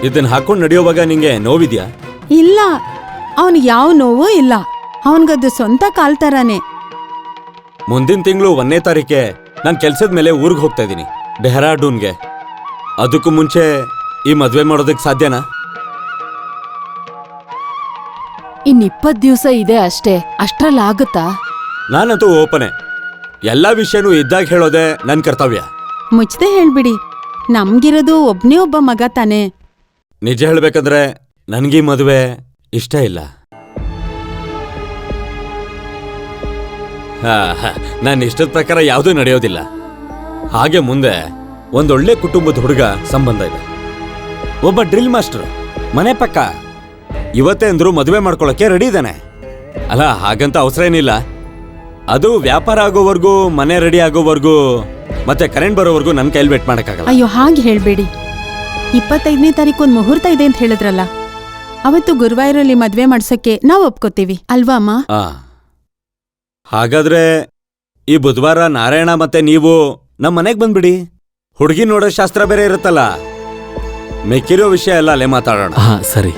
ಇದನ್ನ ಹಾಕೊಂಡು ನಡೆಯೋವಾಗ ನಿಂಗೆ ನೋವಿದ್ಯಾ? ಇಲ್ಲ, ಅವನಿಗೆ ಯಾವ ನೋವು ಇಲ್ಲ. ಅವನ್ಗದು ಸ್ವಂತ ಕಾಲ್ ತರಾನೆ. ಮುಂದಿನ ತಿಂಗಳು 1ನೇ ತಾರೀಕೆ ನಾನು ಕೆಲ್ಸದ ಮೇಲೆ ಊರಿಗೆ ಹೋಗ್ತಾ ಇದ್ದೀನಿ, ಡೆಹ್ರಾಡೂನ್ಗೆ. ಅದಕ್ಕೂ ಮುಂಚೆ ಈ ಮದ್ವೆ ಮಾಡೋದಕ್ಕೆ ಸಾಧ್ಯನಾ? ಇನ್ 20 ದಿವಸ ಇದೆ ಅಷ್ಟೇ. ಅಷ್ಟ್ರಲ್ಲಾಗುತ್ತಾ? ನಾನಂತೂ ಓಪನೆ. ಎಲ್ಲಾ ವಿಷಯನೂ ಇದ್ದಾಗ ಹೇಳೋದೆ ನನ್ ಕರ್ತವ್ಯ. ಮುಚ್ಚದೆ ಹೇಳ್ಬಿಡಿ. ನಮ್ಗಿರೋದು ಒಬ್ನೇ ಒಬ್ಬ ಮಗ ತಾನೆ. ನಿಜ ಹೇಳ್ಬೇಕಂದ್ರೆ ನನ್ಗೀ ಮದುವೆ ಇಷ್ಟ ಇಲ್ಲ. ನನ್ನ ಇಷ್ಟದ ಪ್ರಕಾರ ಯಾವುದೂ ನಡೆಯೋದಿಲ್ಲ. ಹಾಗೆ ಮುಂದೆ ಒಂದೊಳ್ಳೆ ಕುಟುಂಬದ ಹುಡುಗ ಸಂಬಂಧ ಇದೆ. ಒಬ್ಬ ಡ್ರಿಲ್ ಮಾಸ್ಟರ್ ಮನೆ ಪಕ್ಕ. ಇವತ್ತೇ ಅಂದ್ರು ಮದುವೆ ಮಾಡ್ಕೊಳಕ್ಕೆ ರೆಡಿ ಇದ್ದಾನೆ. ಅಲ್ಲ, ಹಾಗಂತ ಅವಸರ ಏನಿಲ್ಲ. ಅದು ವ್ಯಾಪಾರ ಆಗೋವರೆಗೂ, ಮನೆ ರೆಡಿ ಆಗೋವರೆಗೂ, ಮತ್ತೆ ಕರೆಂಟ್ ಬರೋವರೆಗೂ ನನ್ನ ಕೈಲಿ ವೇಟ್ ಮಾಡಕ್ಕಾಗಲ್ಲ. ಅಯ್ಯೋ, ಹಾಗೆ ಹೇಳ್ಬೇಡಿ. 25ನೇ ತಾರೀಕು ಒಂದು ಮುಹೂರ್ತ ಇದೆ ಅಂತ ಹೇಳಿದ್ರಲ್ಲ, ಅವತ್ತು ಗುರುವಾಯೂರಲ್ಲಿ ಮದ್ವೆ ಮಾಡ್ಸಕ್ಕೆ ನಾವು ಒಪ್ಕೋತೀವಿ ಅಲ್ವಾ ಅಮ್ಮ? ಹಾಗಾದ್ರೆ ಈ ಬುಧವಾರ ನಾರಾಯಣ ಮತ್ತೆ ನೀವು ನಮ್ಮ ಮನೆಗೆ ಬಂದ್ಬಿಡಿ. ಹುಡುಗಿ ನೋಡೋ ಶಾಸ್ತ್ರ ಬೇರೆ ಇರುತ್ತಲ್ಲ. ಮೆಕ್ಕಿರೋ ವಿಷಯ ಎಲ್ಲ ಅಲ್ಲೇ ಮಾತಾಡೋಣ. ಸರಿ.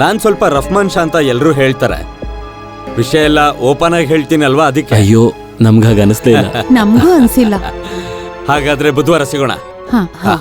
ನಾನ್ ಸ್ವಲ್ಪ ರಫ್ ಮನುಷ್ಯ ಅಂತ ಎಲ್ರೂ ಹೇಳ್ತಾರೆ. ವಿಷಯ ಎಲ್ಲ ಓಪನ್ ಆಗಿ ಹೇಳ್ತೀನಿ ಅಲ್ವಾ, ಅದಕ್ಕೆ. ಅಯ್ಯೋ, ನಮ್ಗೆ ಹಾಗೆ ಅನಿಸ್ಲೇ ಇಲ್ಲ. ನಮಗೂ ಅನ್ಸಿಲ್ಲ. ಹಾಗಾದ್ರೆ ಬುಧವಾರ ಸಿಗೋಣ. ಹಾ.